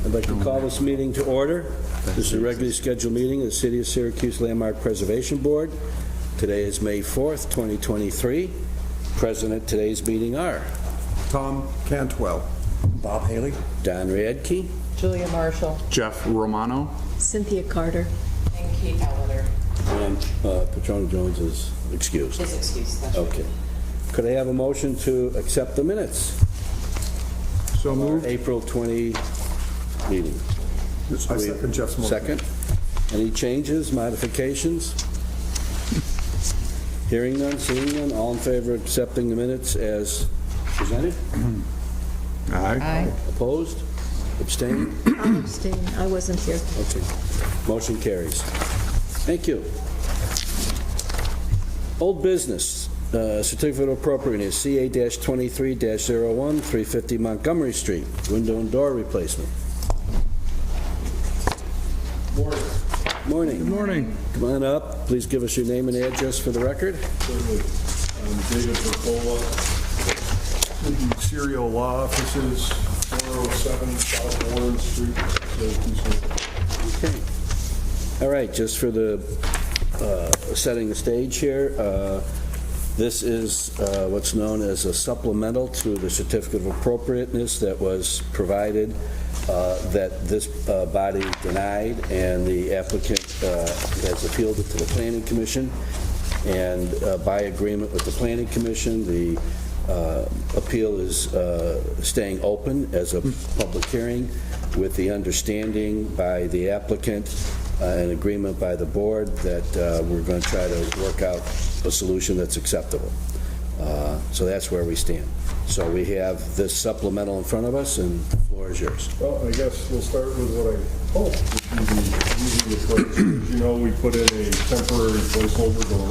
I'd like to call this meeting to order. This is a regularly scheduled meeting of the City of Syracuse Landmark Preservation Board. Today is May 4th, 2023. Present at today's meeting are Tom Cantwell. Bob Haley. Don Radke, Julia Marshall. Jeff Romano. Cynthia Carter. And Kate Ellender. and Patrona Jones is excused. His excuse, that's right. Okay. Could I have a motion to accept the minutes? So moved. April 20 meeting. I second Jeff's motion. Second. Any changes, modifications? Hearing none, seeing none, all in favor of accepting the minutes as presented? Aye. Opposed? Abstained? I'll abstain. I wasn't here. Okay. Motion carries. Thank you. Old business, certificate of appropriateness, CA-23-01, 350 Montgomery Street, window and door replacement. Morning. Morning. Good morning. Come on up. Please give us your name and address for the record. Certainly. I'm David Vercola, Serial Law Offices, 407 South Warren Street, Syracuse. Okay. All right, just for the setting the stage here, this is what's known as a supplemental to the certificate of appropriateness that was provided that this body denied, and the applicant has appealed it to the Planning Commission. And by agreement with the Planning Commission, the appeal is staying open as a public hearing, with the understanding by the applicant and agreement by the board that we're going to try to work out a solution that's acceptable. So that's where we stand. So we have this supplemental in front of us, and the floor is yours. Well, I guess we'll start with what I hope would be the easy approach. As you know, we put in a temporary placeholder door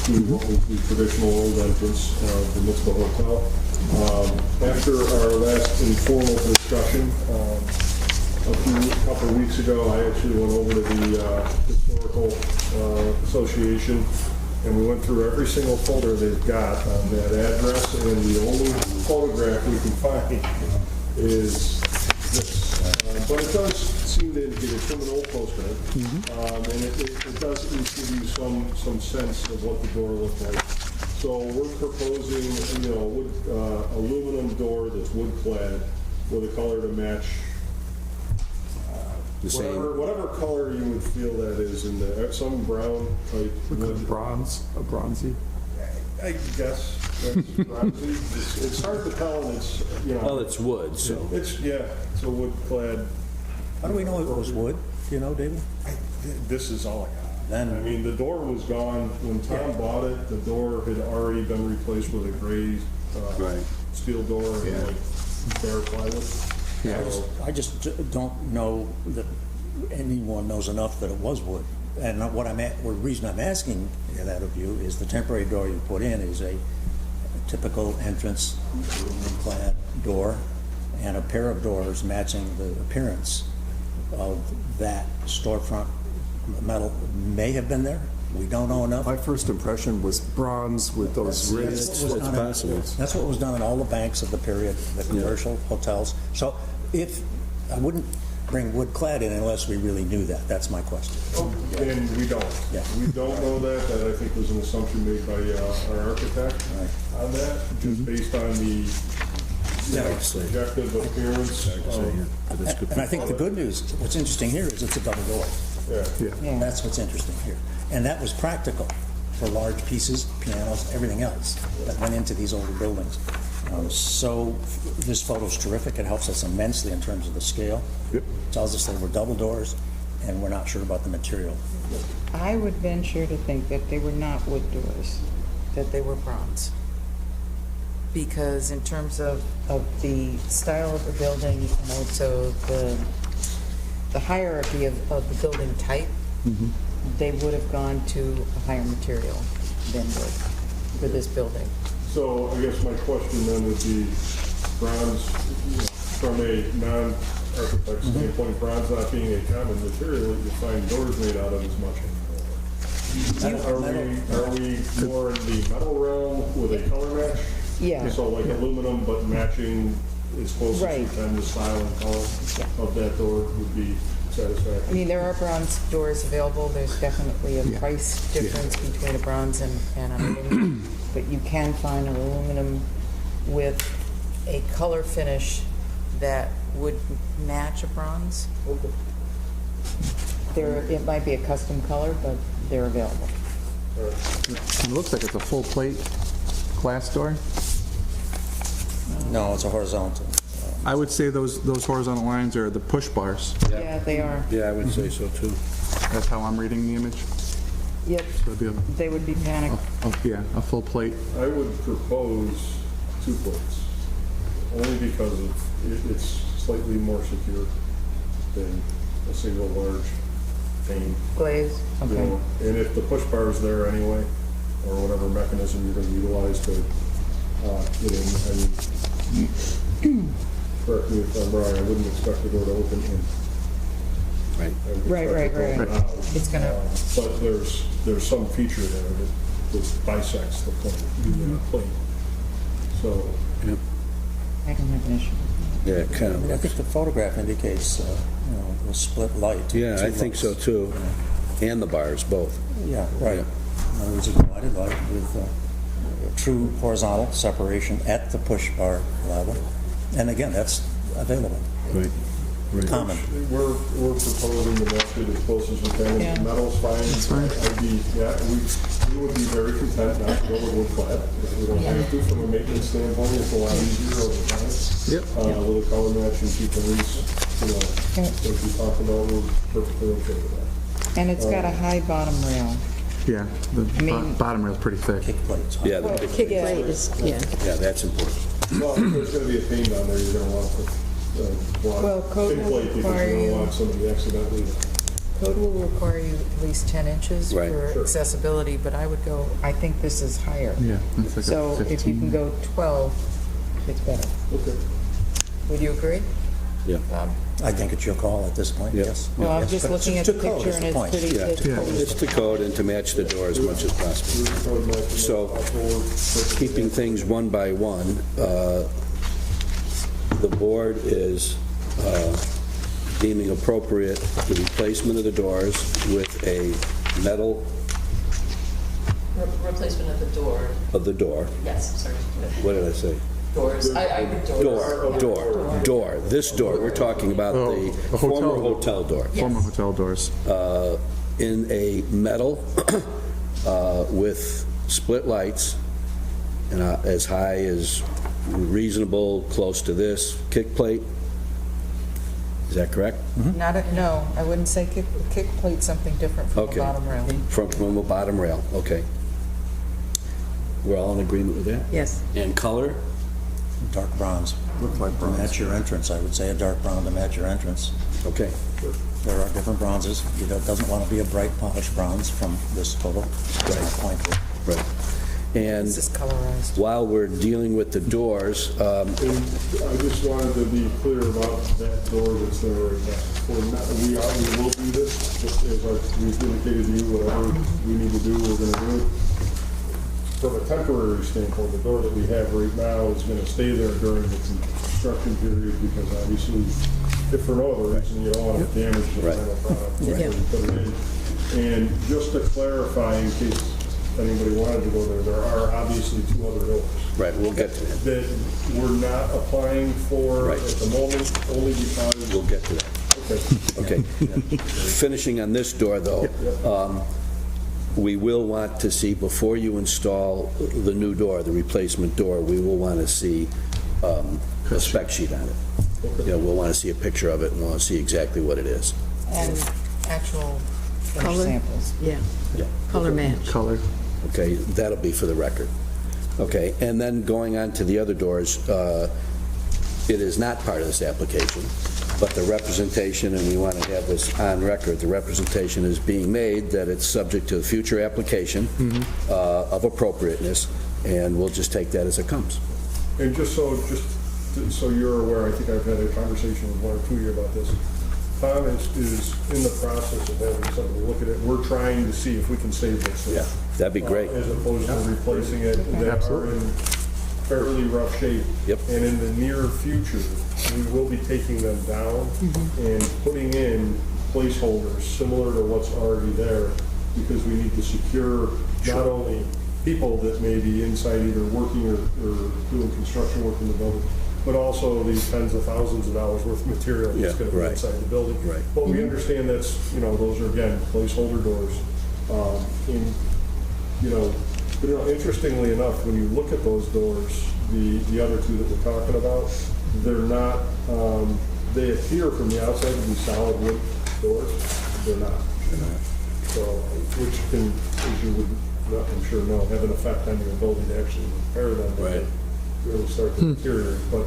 to what was the traditional old entrance of the Mitzvah Hotel. After our last informal discussion, a couple of weeks ago, I actually went over to the Historical Association, and we went through every single folder they've got on that address, and the only photograph we can find is this. But it does seem to indicate it's from an old postcard, and it does at least give you some sense of what the door looked like. So we're proposing, a aluminum door that's wood clad with a color to match whatever color you would feel that is in there. Some brown type wood. Bronzy. I guess that's bronzy. It's hard to tell, and it's Well, it's wood, so. it's a wood clad. How do we know it was wood? Do you know, David? This is all I got. Then- I mean, the door was gone when Tom bought it. The door had already been replaced with a gray Right. steel door and like bare plywood. I just don't know that anyone knows enough that it was wood. And the reason I'm asking that of you is the temporary door you put in is a typical entrance clad door, and a pair of doors matching the appearance of that storefront metal may have been there. We don't know enough. My first impression was bronze with those raised. That's what was It's done in- possible. That's what was done in all the banks of the period, the commercial hotels. So I wouldn't bring wood clad in unless we really knew that. That's my question. And we don't. Yeah. We don't know that. That I think was an assumption made by our architect on that, just based on the subjective appearance. And I think the good news, what's interesting here is it's a double door. Yeah. That's what's interesting here. And that was practical for large pieces, pianos, everything else that went into these older buildings. So this photo's terrific. It helps us immensely in terms of the scale. Yep. Tells us they were double doors, and we're not sure about the material. I would venture to think that they were not wood doors, that they were bronze. Because in terms of the style of the building and also the hierarchy of the building type, they would have gone to a higher material than wood for this building. So I guess my question then would be, bronze, from a non-architect standpoint, bronze not being a common material that you find doors made out of as much anymore. Are we more in the metal realm with a color match? Yeah. So like aluminum, but matching as close as we Right. can, the style and color of that door would be I satisfactory. mean, there are bronze doors available, there's definitely a Yeah. price difference between a bronze and an aluminum, but you can find an aluminum with a color finish that would match a bronze. Okay. It might be a custom color, but they're available. All right. It looks like it's a full plate glass door. No, it's a horizontal. I would say those horizontal lines are the push bars. Yeah, they are. Yeah, I would say so, too. That's how I'm reading the image. Yep, So it'd be they would be panicked. a full plate. I would propose 2 plates, only because it's slightly more secure than a single large pane. Glaze, You okay. know, and if the push bar is there anyway, or whatever mechanism you're going to utilize to get in, I mean, correct me if I'm wrong, I wouldn't expect the door to open in. Right. I would Right, expect it to right, open out. It's gonna- But there's some feature there that bisects the plate. So, I don't have an issue. Yeah, it kind I mean, I of think looks. the photograph indicates, the split light. Yeah, I two think so, lights. too. And the bars, both. Yeah, right. Yeah. In other words, a divided light with a true horizontal separation at the push bar level. And again, that's available, Right. common. we're proposing to match it as close as we can. Yeah. Metal's fine. fine. We would be very content not to go with wood clad if we don't have to. From a maintenance standpoint, it's a lot easier over time. Yep. With a color match and keep the lease, as we talked about, we're perfectly okay with that. And it's got a high bottom rail. Yeah, the mean- bottom rail's pretty thick. Kick plates. Yeah, Well, the- kick plate is, yeah. yeah, that's important. Well, if there's going to be a pane down there, you're going to want the Well, code thin will plate because require you you- don't want somebody accidentally. Code will require you at least 10 inches Right. for Sure. accessibility, but I would go, I think this is higher. Yeah, that's like So a if you 15. can go 12, it's better. Okay. Would you agree? Yeah. Bob? I think it's your call at this point, Yeah. yes. Well, I'm Yes, just but looking at to the code picture is and the it's point. pretty, Yeah, it's it's the code and to match the door as much as possible. Your code matches So, up forward. Keeping things one by one, the board is deeming appropriate the replacement of the doors with a metal Replacement of the door, of the door. yes, sorry. What did I say? Doors, I doors. Door. This door, we're talking about the the former hotel. hotel door. Former hotel doors. In a metal with split lights and as high as reasonable, close to this kick plate. Is that correct? not a, no, I wouldn't say kick plate's something different from the Okay. bottom rail. From a bottom rail, okay. We're all in agreement with that? Yes. And color? Dark bronze. Look like To bronze. match your entrance, I would say a dark brown to match your entrance. Okay. There are different bronzes. It doesn't want to be a bright polished bronze from this photo. That's my point here. Right. And This is colorized. while we're dealing with the doors, And I just wanted to be clear about that door that's there right now. We will do this, just as we've indicated to you, whatever we need to do, we're going to do. From a temporary standpoint, the door that we have right now is going to stay there during the construction period because obviously, if for no other reason, you don't want to damage the Right. final product before Yeah. you put it in. And just to clarify, in case anybody wanted to go there, there are obviously 2 other doors right, we'll get to that. that we're not applying for Right. at the moment, only because, We'll get to that. okay, Okay. Finishing on this door, though, we will want to see, before you install the new door, the replacement door, we will want to see a spec sheet on it. You know, we'll want to see a picture of it, and we'll want to see exactly what it is. And actual finish Color? samples. Yeah, Yeah. color match. Color. Okay, that'll be for the record. Okay, and then going on to the other doors, it is not part of this application, but the representation, and we want to have this on record, the representation is being made that it's subject to a future application of appropriateness, and we'll just take that as it comes. and just so you're aware, I think I've had a conversation with 1 or 2 of you about this. Tom is in the process of having somebody look at it. We're trying to see if we can save this. Yeah, that'd be great. As opposed to replacing it. They are in fairly rough shape. Yep. And in the near future, we will be taking them down and putting in placeholders similar to what's already there, because we need to secure not only people that may be inside either working or doing construction work in the building, but also these tens of thousands of dollars worth of material that's Yeah, going to be right. inside the building. Right. But we understand that's, those are, again, placeholder doors. Interestingly enough, when you look at those doors, the other two that we're talking about, they're not, they appear from the outside to be solid wood doors. They're not. So, which can, as you would, I'm sure know, have an effect on your ability to actually repair them. when Right. they really start to deteriorate, but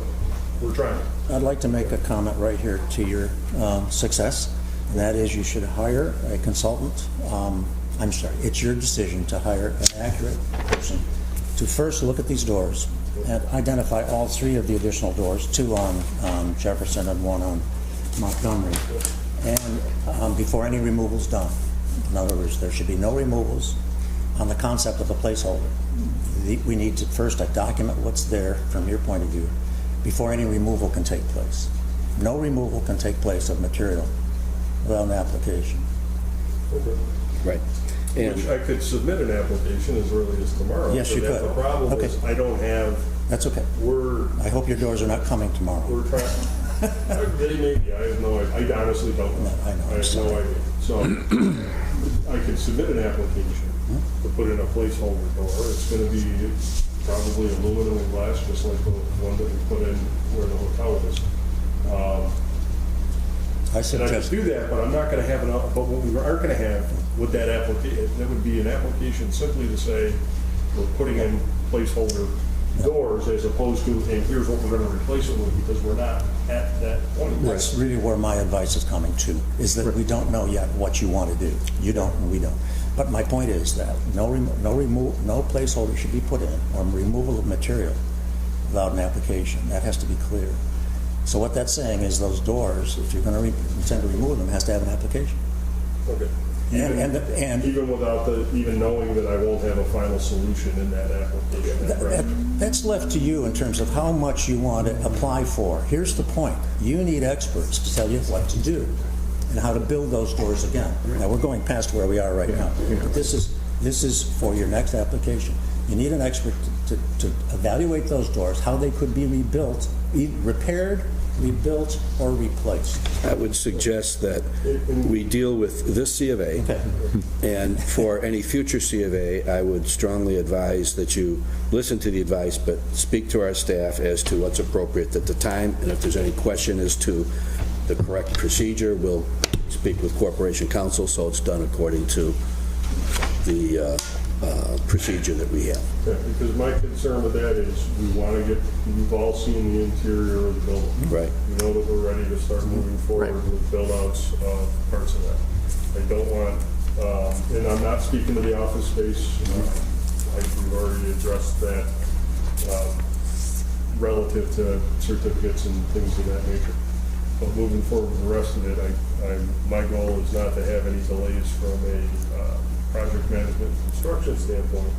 we're trying. I'd like to make a comment right here to your success, and that is you should hire a consultant. I'm sorry, it's your decision to hire an accurate person to first look at these doors and identify all three of the additional doors, two on Jefferson and one on Montgomery, and before any removal's done. In other words, there should be no removals on the concept of a placeholder. We need to first document what's there from your point of view before any removal can take place. No removal can take place of material without an application. Okay. Right. And Which I could submit an application as early as tomorrow. Yes, you but could. The problem Okay. is I don't have, That's okay. I hope your doors are not coming tomorrow. we're trying, they may be, I have no idea, I honestly don't know. No, I know, I'm have sorry. no idea. So I could submit an application to put in a placeholder door. It's going to be probably aluminum and glass, just like the one that we put in where the hotel is. I And I suggest, could do that, but I'm not going to have enough, but what we aren't going to have with that application, that would be an application simply to say, we're putting in placeholder doors as opposed to, and here's what we're going to replace it with, because we're not at that point. that's really where my advice is coming to, is that we don't know yet what you want to do. You don't, and we don't. But my point is that no placeholder should be put in, or removal of material without an application. That has to be clear. So what that's saying is those doors, if you're going to intend to remove them, has to have an application. Okay. And Even without even knowing that I won't have a final solution in that application. Right. that's left to you in terms of how much you want to apply for. Here's the point. You need experts to tell you what to do and how to build those doors again. Now, we're going past where we are right now. But this is for your next application. You need an expert to evaluate those doors, how they could be rebuilt, repaired, rebuilt, or replaced. I would suggest that we deal with this C of A, Okay. and for any future C of A, I would strongly advise that you listen to the advice, but speak to our staff as to what's appropriate at the time, and if there's any question as to the correct procedure, we'll speak with Corporation Counsel, so it's done according to the procedure that we have. Yeah, because my concern with that is we want to get, we've all seen the interior of the building. Right. We know that we're ready to start moving forward with build-outs of parts of that. I don't want, and I'm not speaking to the office space. We've already addressed that relative to certificates and things of that nature. But moving forward with the rest of it, my goal is not to have any delays from a project management construction standpoint.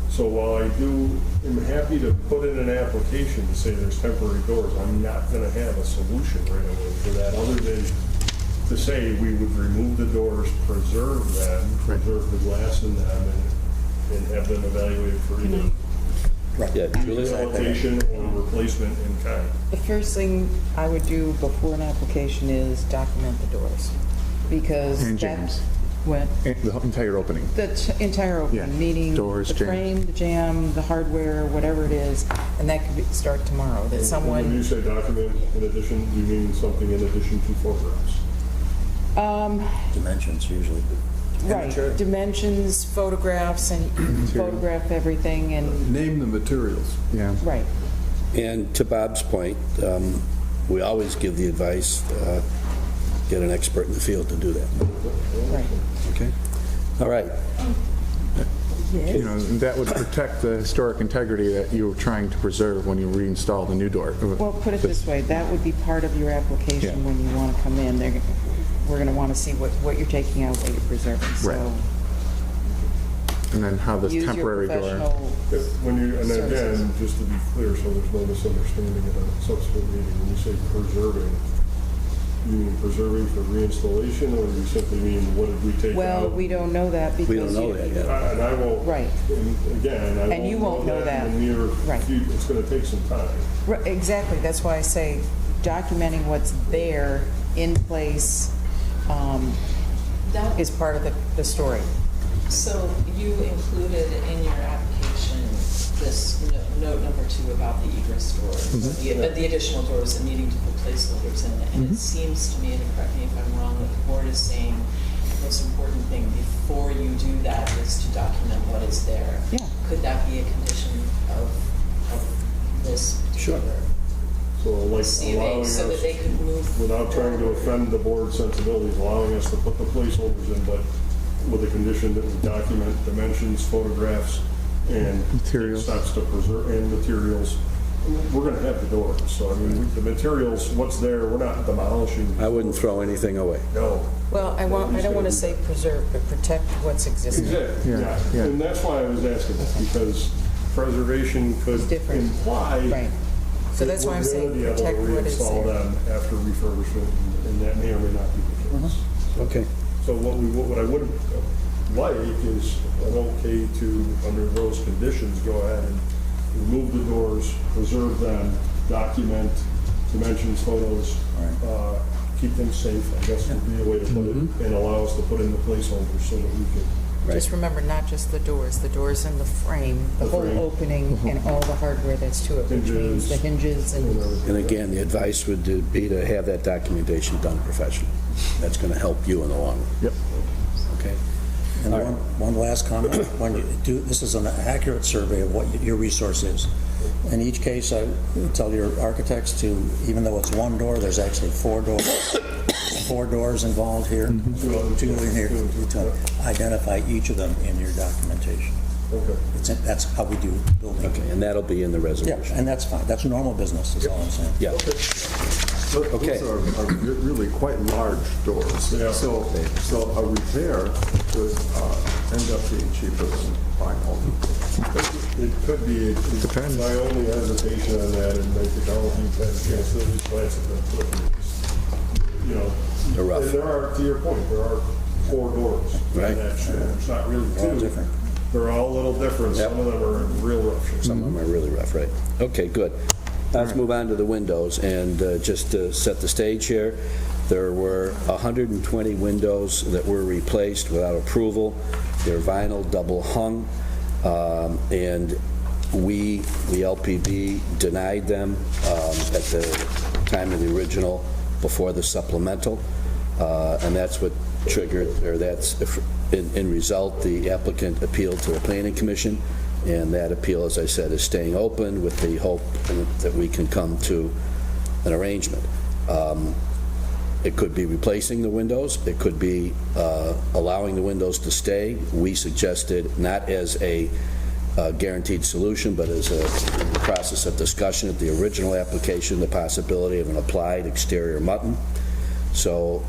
So while I am happy to put in an application to say there's temporary doors, I'm not going to have a solution right away for that, other than to say we would remove the doors, preserve them, preserve the glass in them, and have them evaluated for either Yeah, Julie? rehabilitation or replacement in kind. The first thing I would do before an application is document the doors, because And that, jams. what? The entire opening. The entire Yeah, opening, meaning doors, the jams. frame, the jam, the hardware, whatever it is, and that could start tomorrow, that And when someone, you say document in addition, do you mean something in addition to photographs? Dimensions usually. right, dimensions, photographs, and you can photograph everything, and, Name the materials. Yeah. right. And to Bob's point, we always give the advice, get an expert in the field to do that. Right. Okay? All right. You know, and that would protect the historic integrity that you were trying to preserve when you reinstalled the new door. Well, put it this way, that would be part of your application Yeah. when you want to come in. We're going to want to see what you're taking out, what you're preserving, so. Right. And then how this use your temporary door. professional, When you, and Services. again, just to be clear, so there's no misunderstanding in a subsequent meeting, when you say preserving, you mean preserving for reinstallation, or you simply mean what did we take out? well, we don't know that because. We don't know you- that yet. And I won't. Right. And again, I And you won't know that in the near Right. future. It's gonna take some time. Right, exactly, that's why I say documenting what's there in place That, is part of the story. so you included in your application this note number 2 about the egress doors, the additional doors and needing to put placeholders in it. And it seems to me, and correct me if I'm wrong, that the board is saying the most important thing before you do that is to document what is there. Yeah. Could that be a condition of this Sure. particular So like CUA, allowing so that us, they could move without trying to offend the board's sensibilities, allowing us to put the placeholders in, but with a condition that we document dimensions, photographs, and Materials. steps to preserve, and materials. We're gonna have the doors, so I mean, the materials, what's there, we're not demolishing. I wouldn't throw anything away. No. Well, I don't want to say preserve, but protect what's existing. Exactly, Yeah, yeah. yeah. And that's why I was asking that, because preservation could It's different. imply. Right. So that's why I'm saying We're gonna protect be what able to is reinstall there. them after refurbishment, and that may or may not be the case. Okay. So what I would like is an okay to, under those conditions, go ahead and remove the doors, preserve them, document dimensions, photos, keep them safe, I guess would be a way to put it, and allow us to put in the placeholders so that we could. Just remember, not just the doors and the frame, the The whole frame. opening and all the hardware that's to it, which means the hinges and, And again, the advice would be to have that documentation done professionally. That's going to help you in the long run. Yep. Okay? And All right. one last comment, when you do, this is an accurate survey of what your resource is. In each case, I tell your architects to, even though it's one door, there's actually 4 doors. 4 doors involved here, 2 in here, to identify each of them in your documentation. Okay. That's how we do building. Okay, and that'll be in the Yeah, resolution. and that's fine, that's normal business, is all I'm saying. Yeah. Okay. Those are really quite large doors. Yeah. So a repair could end up being cheaper than buying all new doors. It could be, Depends. my only hesitation on that, and I think all of you had a chance to at least glance at them, you know. They're rough. And there are, to your point, there are 4 doors. in Right. that shed. It's not really 2. They're all different. They're all a little different. Some of them are in real rough shape. Some of them are really rough, right? Okay, good. Let's move on to the windows, and just to set the stage here, there were 120 windows that were replaced without approval. They're vinyl, double hung, and we, the LPB, denied them at the time of the original, before the supplemental, and that's what triggered, or that's, in result, the applicant appealed to the Planning Commission, and that appeal, as I said, is staying open with the hope that we can come to an arrangement. It could be replacing the windows, it could be allowing the windows to stay. We suggested, not as a guaranteed solution, but as a process of discussion at the original application, the possibility of an applied exterior mutton. So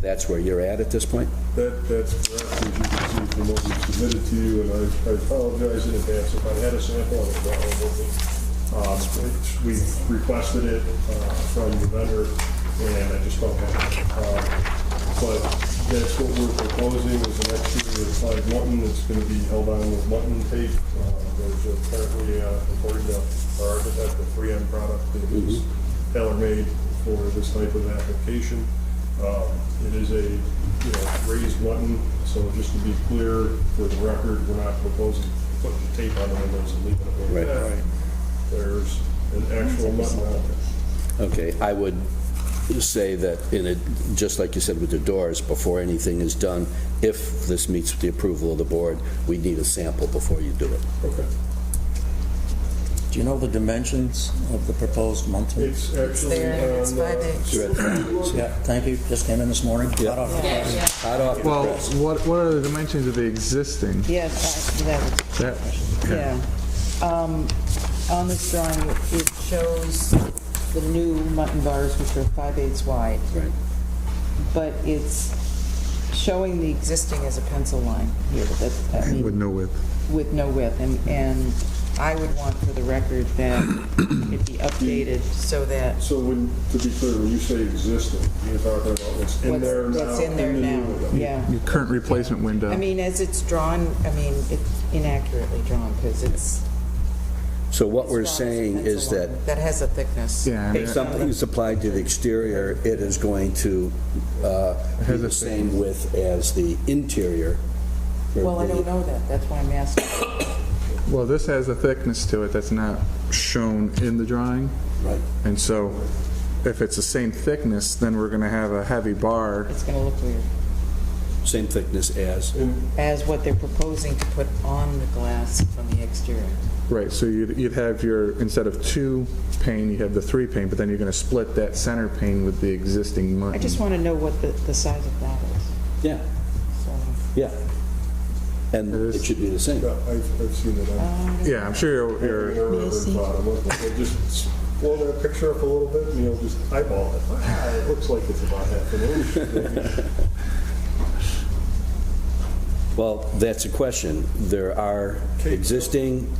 that's where you're at this point? That's correct, as you can see from what we submitted to you, and I apologize in advance if I had a sample of it. We requested it from the vendor, and I just don't have it. But that's what we're proposing, is an exterior applied mutton. It's going to be held on with mutton tape. There's apparently, according to our architect, a 3M product that is tailor-made for this type of application. It is a raised mutton, so just to be clear, for the record, we're not proposing putting tape on the windows and leaving it like that. Right. There's an actual mutton on there. Okay, I would say that just like you said with the doors, before anything is done, if this meets the approval of the board, we need a sample before you do it. Okay. Do you know the dimensions of the proposed monthly? It's actually there, it's on, 5'8". Yeah, thank you, just came in this morning. Yeah. Hot off the Yeah, press. yeah. Hot off the Well, press. what are the dimensions of the existing? Yes, That, yeah. On this drawing, it shows the new mutton bars, which are 5/8 wide. Right. But it's showing the existing as a pencil line here, that, I mean, With no width. with no width, and I would want for the record that it be updated so that So when, to be clear, when you say existing, you're talking about what's in there now? what's in there the new now, window. yeah. Your current replacement window. I mean, as it's drawn, I mean, it's inaccurately drawn, because it's... So what it's we're drawn as a saying pencil is line. that That has a thickness. Yeah, if something is applied to the exterior, it is going to be the same width as the interior. or Well, I the- don't know that, that's why I'm asking. Well, this has a thickness to it that's not shown in the drawing. Right. And so if it's the same thickness, then we're going to have a heavy bar. It's going to look weird. Same thickness as. As what they're proposing to put on the glass from the exterior. Right, so you'd have your, instead of 2 pane, you have the 3 pane, but then you're going to split that center pane with the existing I mutton. just want to know what the size of that is. Yeah, So, yeah. And it should be the same. Yeah, I've seen it. Yeah, I'm sure you're May I see? Just blow that picture up a little bit, and you'll just eyeball it. It looks like it's about half an inch. Well, that's a question. There are existing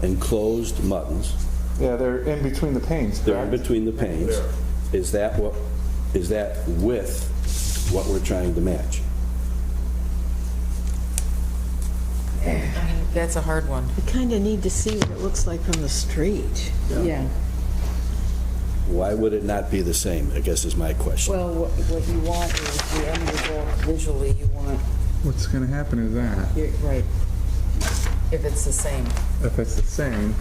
enclosed muttons. Yeah, they're in between the panes. They're in between the panes. Is that with what we're trying to match? I mean, that's a hard one. I kind of need to see what it looks like from the street. Yeah. Why would it not be the same, I guess is my question. Well, what you want is, the end result visually, you want, What's going to happen is that, you're right, if it's the same. if it's the same,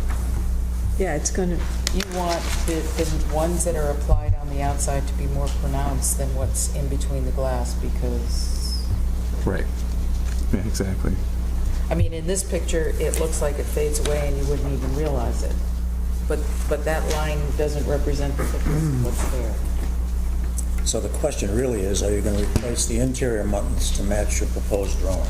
Yeah, it's going to, You want the ones that are applied on the outside to be more pronounced than what's in between the glass, because, right. Yeah, exactly. I mean, in this picture, it looks like it fades away and you wouldn't even realize it. But that line doesn't represent the thickness of what's there. So the question really is, are you going to replace the interior muttons to match your proposed drawing?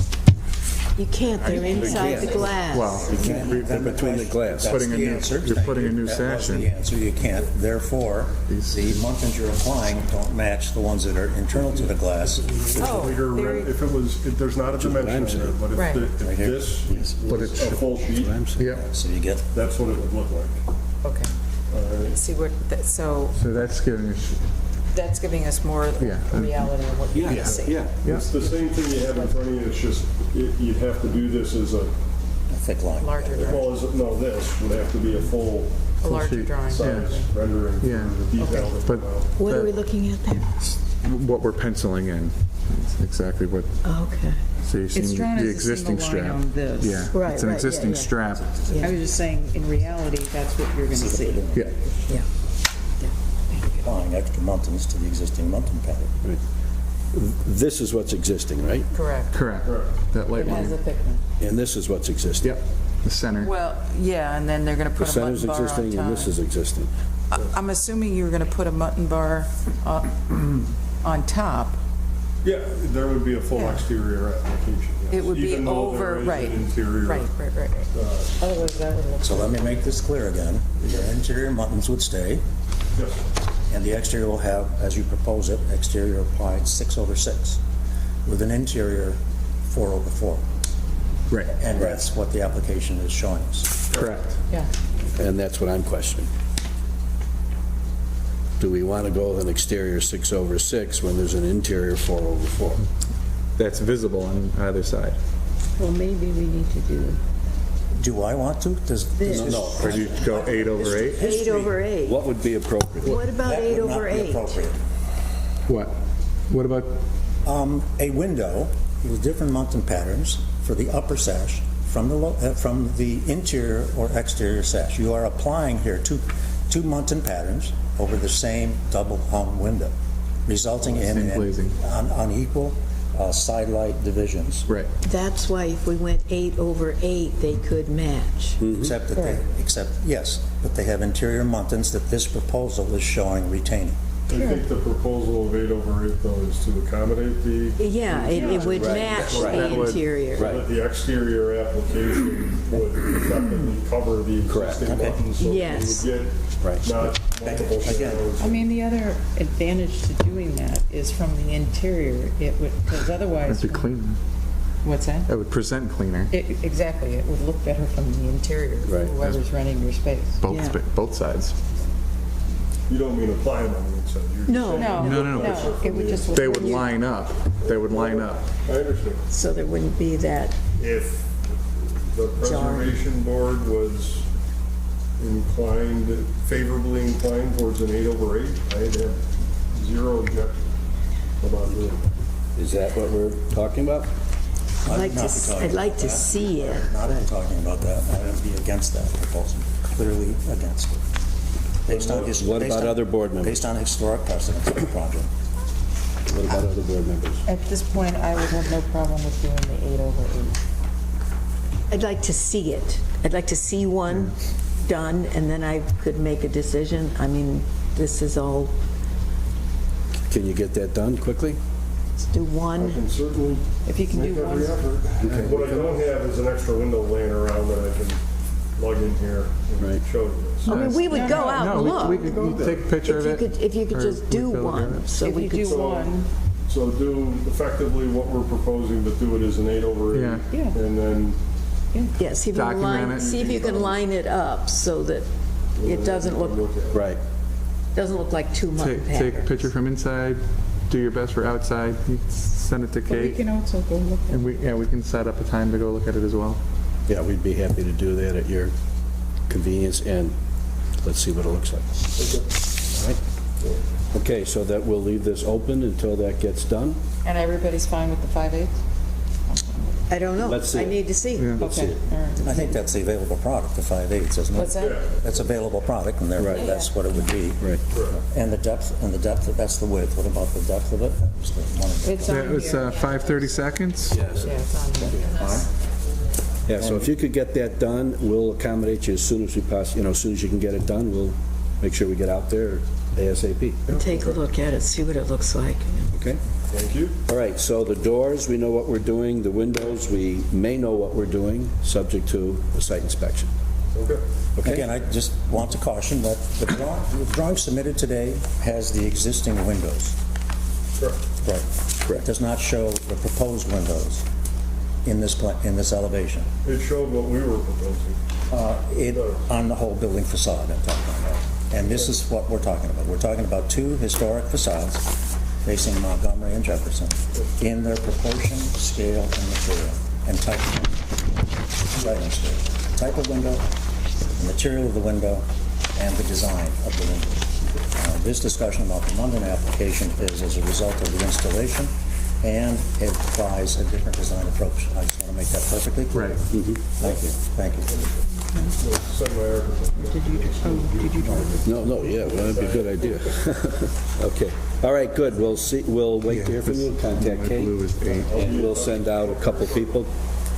you can't, they're inside the glass. Well, you can't, They're between the glass. That's Putting a the new- answer. you're Thank putting you. a new That sash was in. the answer. You can't. Therefore, These- the muntins you're applying don't match the ones that are internal to the glass. Oh, Bigger, very- if it was, if there's not a dimension on there, but Right. if Right here. this But was it a should- full sheet, yeah. So you get, that's what it would look like. Okay. All right. See what, so So that's giving us, that's giving us more Yeah. reality of what you're going Yeah, to see. yeah. It's the same thing you have in front of you, it's just, you'd have to do this as a, a thick line. Larger drawing, well, this would have to be a full a larger sheet. drawing. size rendering for Yeah. the detail. that But- come out. What are we looking at there? what we're penciling in. It's exactly what, Okay. so you're It's seeing drawn the as a existing single line strap. on this. Yeah, Right, it's an right, yeah, existing yeah. strap. I was just saying, in reality, that's what you're going to see. Yeah. Yeah. Applying extra muntins to the existing muntin pattern. This is what's existing, right? Correct. Correct. That light It has a line. thickness. And this is what's existing. Yep, the center. Well, yeah, and then they're going to The put a center's mutton bar on existing and this top. is existing. I'm assuming you're going to put a mutton bar on top. Yeah, there would be a full Yeah. exterior application. yes. It would be Even though there over, is right. an interior. Right. Otherwise, that would look... So let me make this clear again. Your interior muntins would stay, Yes. and the exterior will have, as you propose it, exterior applied 6/6, with an interior 4/4. Right. And that's what the application is showing us. Correct. Yeah. And that's what I'm questioning. Do we want to go with an exterior 6/6 when there's an interior 4/4? That's visible on either side. Well, maybe we need to do Do I want to? Does this. No, Or do you go 8/8? 8/8. what would be appropriate? What about that would not be 8/8? appropriate. What? What about, A window with different muntin patterns for the upper sash from the interior or exterior sash. You are applying here two muntin patterns over the same double hung window, resulting in Same glazing. unequal side light divisions. right. That's why if we went 8/8, they could match. Except that they have interior muntins that this proposal is showing retaining. I think the proposal of 8/8 though is to accommodate the. Yeah, it would match Right. the That would- interior. Right. That the exterior application would effectively cover the Correct. existing buttons, so that Yes. you would Right. get not multiple Again, shadows. I mean, the other advantage to doing that is from the interior, it would, because otherwise. It'd be cleaner. What's that? It would present cleaner, Exactly, it would look better from the interior, Right. whoever's renting your space. Yeah. both sides. You don't mean apply them on the inside. you're just No. saying- No. It would just look. They would line up. They would line up. I understand. So there wouldn't be that, If the Jarring. preservation board was favorably inclined towards an 8/8, I'd have zero objection about doing it. Is that what we're talking about? I'd like to see it. Not talking about that, I would be against that proposal, clearly against it. Based on his. What based about on- other board members? Based on historic precedence of the project. What about other board members? At this point, I would have no problem with doing the 8/8. I'd like to see it. I'd like to see one done, and then I could make a decision. I mean, this is all, Can you get that done quickly? let's do I one. can certainly If you can make do every one. effort. What I don't have is an extra window laying around that I can plug in here Right. and show you this. I mean, we would go out and No, we look. could take a picture of it. If you could or just do we'd be able to one, get it. so If we you could. do one, So do effectively what we're proposing, but do it as an 8/8. Yeah. Yeah. And then Yeah, see if you can Document line, it. see if you can line it up so that it doesn't look at it. Right. like two mud Take a patterns. picture from inside, do your best for outside, you send it to but we Kate, can also go look at and we can set up a time to go look at it as well. Yeah, we'd be happy to do that at your convenience, and let's see what it looks like. All right? Okay, so that we'll leave this open until that gets done. And everybody's fine with the 5/8? I don't know. Let's see I it. need to see. Yeah. Let's see Okay, it. all right. I think that's the available product, the 5/8, isn't it? What's that? That's available product, and therefore Right. that's what it would be. Right. And the depth, that's the width. What about the depth of it? That was the one of the- It's That on was here. 5:30 seconds? Yes. Yeah, it's on here. Yeah, so if you could get that done, we'll accommodate you as soon as we as soon as you can get it done, we'll make sure we get out there ASAP. Take a look at it, see what it looks like. Okay? Thank you. All right, so the doors, we know what we're doing. The windows, we may know what we're doing, subject to the site inspection. Okay. Okay? Again, I just want to caution that the drawing submitted today has the existing windows. Sure. Right. Correct. Does not show the proposed windows in this elevation. It showed what we were proposing. On the whole building facade I'm talking about. And this is what we're talking about. We're talking about two historic facades facing Montgomery and Jefferson in their proportion, scale, and material, and type of window. Lighting scale. Type of window, the material of the window, and the design of the window. This discussion about the London application is as a result of the installation, and it applies a different design approach. I just want to make that perfectly clear. Right. Thank you. Thank you. Send my architect. No, yeah, well, that'd be a good idea. Okay. All right, good. We'll wait to hear from you. Contact Kate. Blue is 8. And we'll send out a couple people.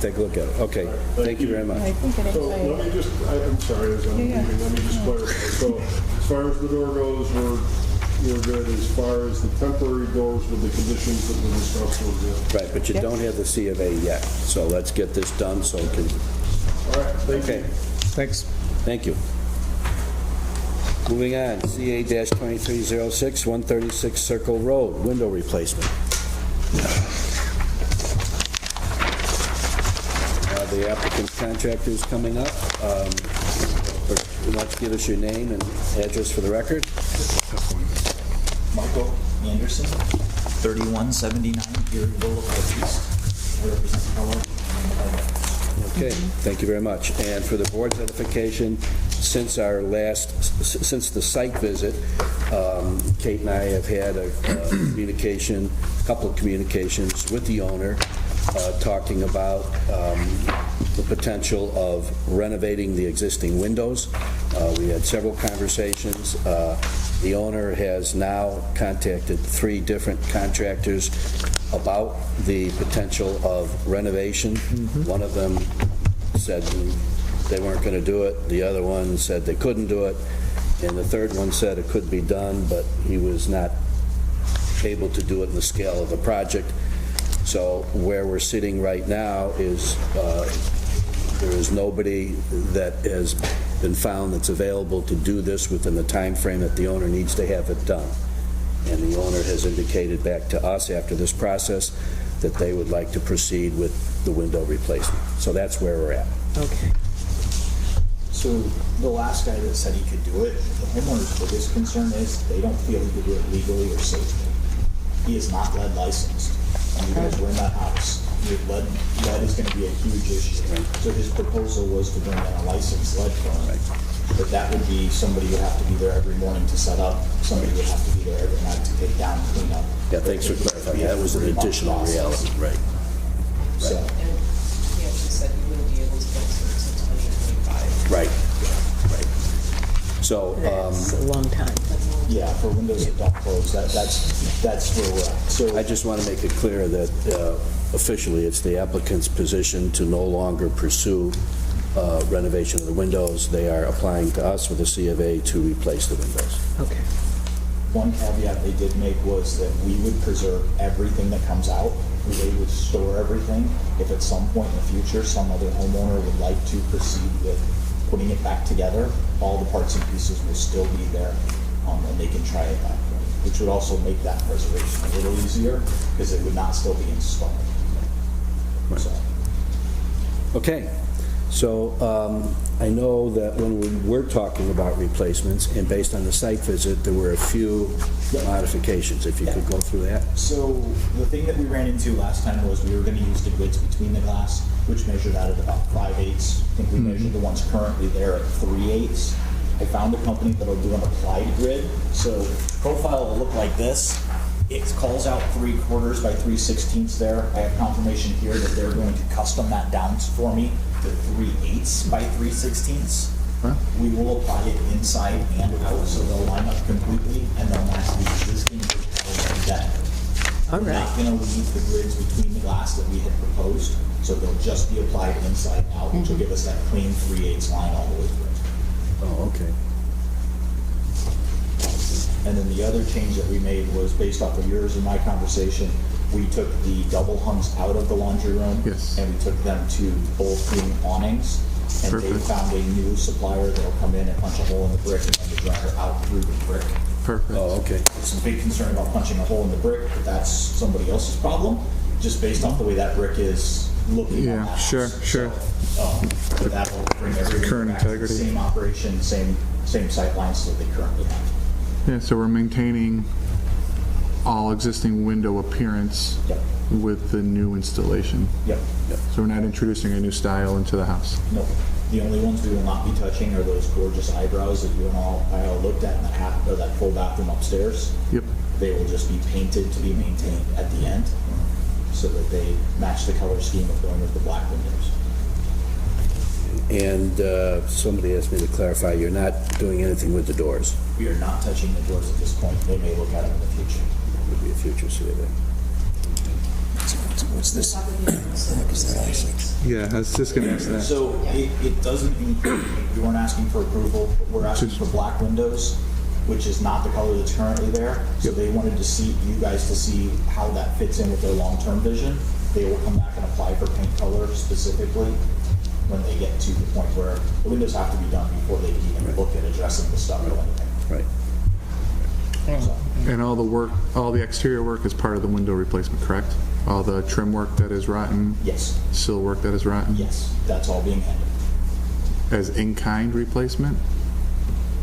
Take a look at it. Okay. Thank you very much. I think it So is. let me just, I'm sorry, as I'm leaving, let me just clarify. So as far as the door goes, we're good. As far as the temporary doors with the conditions that we discussed, we're good. Right, but you don't have the C of A yet, so let's get this done so it can, All right, thank okay. you. Thanks. Thank you. Moving on, CA-2306, 136 Circle Road, window replacement. The applicant's contractor is coming up. Would you like to give us your name and address for the record? Michael Anderson, 3179 Erie Boulevard East. I represent Howard. Okay, thank you very much. And for the board's edification, since the site visit, Kate and I have had a couple of communications with the owner, talking about the potential of renovating the existing windows. We had several conversations. The owner has now contacted 3 different contractors about the potential of renovation. One of them said they weren't going to do it. The other one said they couldn't do it. And the third one said it could be done, but he was not able to do it in the scale of the project. So where we're sitting right now is there is nobody that has been found that's available to do this within the time frame that the owner needs to have it done. And the owner has indicated back to us after this process that they would like to proceed with the window replacement. So that's where we're at. Okay. So the last guy that said he could do it, the homeowner's biggest concern is they don't feel he could do it legally or safely. He is not lead licensed. And you guys were in that house. Lead is going to be a huge issue. Right. So his proposal was to bring in a licensed lead firm. But that would be, somebody would have to be there every morning to set up, somebody would have to be there every night to take down, clean up. Yeah, thanks for clarifying. That was an additional reality, right? So, And he actually said you wouldn't be able to get service until 2025. Right, right. So, That's a long time. yeah, for windows that don't close, that's where we're at. So I just want to make it clear that officially, it's the applicant's position to no longer pursue renovation of the windows. They are applying to us with a C of A to replace the windows. Okay. one caveat they did make was that we would preserve everything that comes out. They would store everything. If at some point in the future, some other homeowner would like to proceed with putting it back together, all the parts and pieces will still be there, and they can try it that way, which would also make that preservation a little easier, because it would not still be installed. So, Okay, so I know that when we were talking about replacements, and based on the site visit, there were a few modifications. If you could go through that. So the thing that we ran into last time was we were going to use the grids between the glass, which measured out at about 5/8. I think we measured the ones currently there at 3/8. I found a company that'll do an applied grid. So profile will look like this. It calls out 3/4 by 3/16 there. I have confirmation here that they're going to custom that down for me to 3/8 by 3/16. Huh? We will apply it inside and out, so they'll line up completely, and they'll match the existing grid pattern then. All We're not right. going to leave the grids between the glass that we had proposed, so they'll just be applied inside and out, which will give us that clean 3/8 line all the way through. Oh, okay. And then the other change that we made was based off of yours and my conversation. We took the double hungs out of the laundry room. Yes. And we took them to both being awnings. And they Perfect. found a new supplier that'll come in and punch a hole in the brick and run the dryer out through the brick. Perfect. Oh, okay. Some big concern about punching a hole in the brick, but that's somebody else's problem, just based off the way that brick is looking on Yeah, that sure, house. sure. So, but that'll bring everything Current back to the integrity. same operation, same sight lines that they currently have. Yeah, so we're maintaining all existing window appearance Yep, with the new installation. yep. So we're not introducing a new style into the house. Nope. The only ones we will not be touching are those gorgeous eyebrows that you and I all looked at in that full bathroom upstairs. Yep. They will just be painted to be maintained at the end, so that they match the color scheme of going with the black windows. And somebody asked me to clarify, you're not doing anything with the doors. We are not touching the doors at this point. They may look at them in the future. Would be a future survey. What's this? Yeah, I was just going to ask that. So it doesn't include, we weren't asking for approval, but we're asking for black windows, which is not the color that's currently there. So they wanted to see, you guys to see how that fits in with their long-term vision. They will come back and apply for paint color specifically when they get to the point where the windows have to be done before they can even look at addressing the stuff or anything. Right. So, And all the work, all the exterior work is part of the window replacement, correct? All the trim work that is rotten, yes, sill work that is rotten? yes, that's all being handled. As in-kind replacement?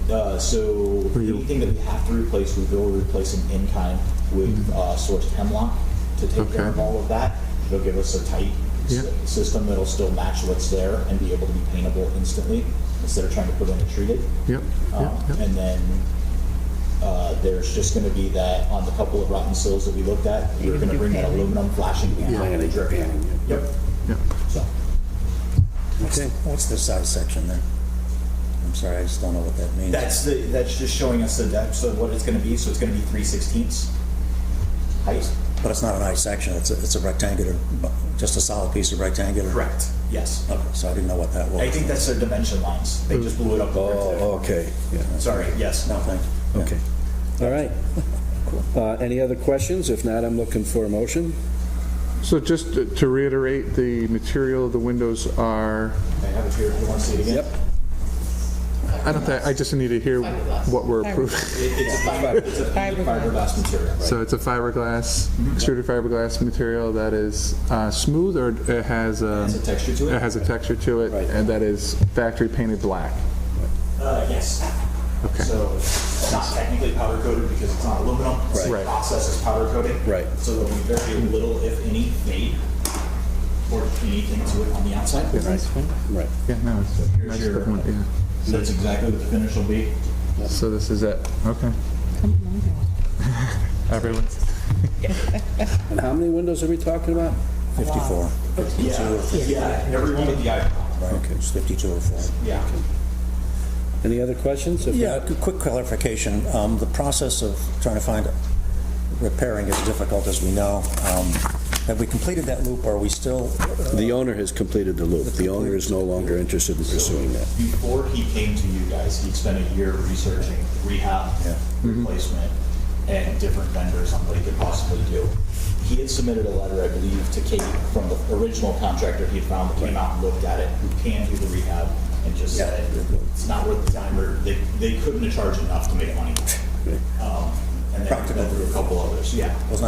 So anything that we have to replace, we will replace in kind with sourced hemlock to take care Okay. of all of that. It'll give us a tight Yeah. system that'll still match what's there and be able to be paintable instantly instead of trying to put in a treated. Yep, yep, yep. And then there's just going to be that on the couple of rotten sills that we looked at, we're going to bring that aluminum flashing panel. Paneling, drip paneling, Yep. Yep. So, Okay. What's the size section there? I'm sorry, I just don't know what that means. that's just showing us the depths of what it's going to be. So it's going to be 3/16 height. But it's not an I section, it's a rectangular, just a solid piece of rectangular? Correct, yes. Okay, so I didn't know what that was. I think that's their dimension lines. They just blew it up. Oh, okay, yeah, Sorry, yes. No, thank you. okay. All right. Any other questions? If not, I'm looking for a motion. So just to reiterate, the material of the windows are, I have it here, you want to see it again? Yep. I just need to hear what we're approving. It's a fiberglass material. So it's a fiberglass, extruded fiberglass material that is smooth, or it has Has a texture to it? It has a texture to it, Right. and that is factory painted black. Yes. Okay. So it's not technically powder coated because it's not aluminum. It's Right. the process is powder coating. Right. So there'll be very little, if any, fade or anything to it on the outside. Right. Yeah, no, it's a Here's nice your- looking one, yeah. So that's exactly what the finish will be. So this is it, okay. Everyone? And how many windows are we talking about? 54. Yeah, everyone with the eye. Okay. It's 52 or 4. Yeah. Any other questions? If Yeah, not- quick clarification. The process of trying to find repairing is difficult, as we know. Have we completed that loop, or are we still? The owner has completed the loop. The owner is no longer interested in pursuing that. Before he came to you guys, he'd spent a year researching rehab, replacement, and different vendors on what he could possibly do. He had submitted a letter, I believe, to Kate from the original contractor he had found that came out and looked at it, who can do the rehab, and just said, it's not worth the time, or they couldn't have charged enough to make money. And then we went through a couple others, yeah. Was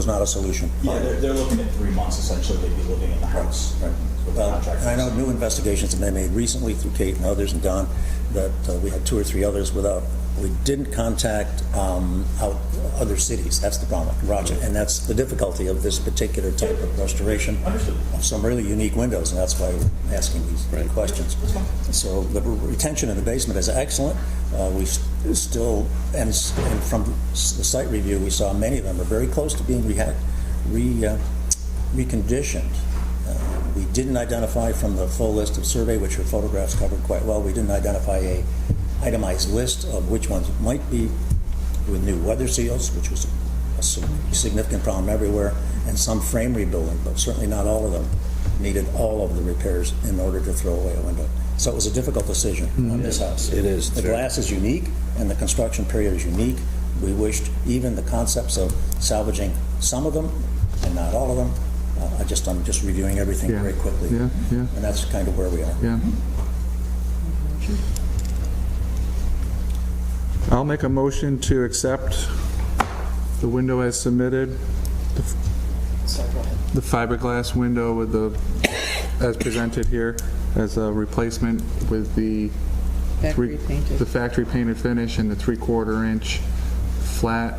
not a solution. Yeah, they're looking at 3 months, essentially, they'd be living in the house. with the Well, contractor. and I know new investigations have been made recently through Kate and others and Don, that we had 2 or 3 others we didn't contact out other cities. That's the problem, Roger, and that's the difficulty of this particular type of restoration. Understood. Of some really unique windows, and that's why we're asking these questions. So the retention in the basement is excellent. We still, and from the site review, we saw many of them are very close to being reconditioned. We didn't identify from the full list of survey, which your photographs covered quite well, we didn't identify a itemized list of which ones might be with new weather seals, which was a significant problem everywhere, and some frame rebuilding, but certainly not all of them needed all of the repairs in order to throw away a window. So it was a difficult decision on this house. It is. The glass is unique, and the construction period is unique. We wished even the concepts of salvaging some of them and not all of them. I'm just reviewing everything Yeah. very quickly. Yeah, yeah. And that's kind of where we are. Yeah. I'll make a motion to accept the window as submitted, the fiberglass window with as presented here, as a replacement with the Factory painted. the factory painted finish and the 3/4 inch flat.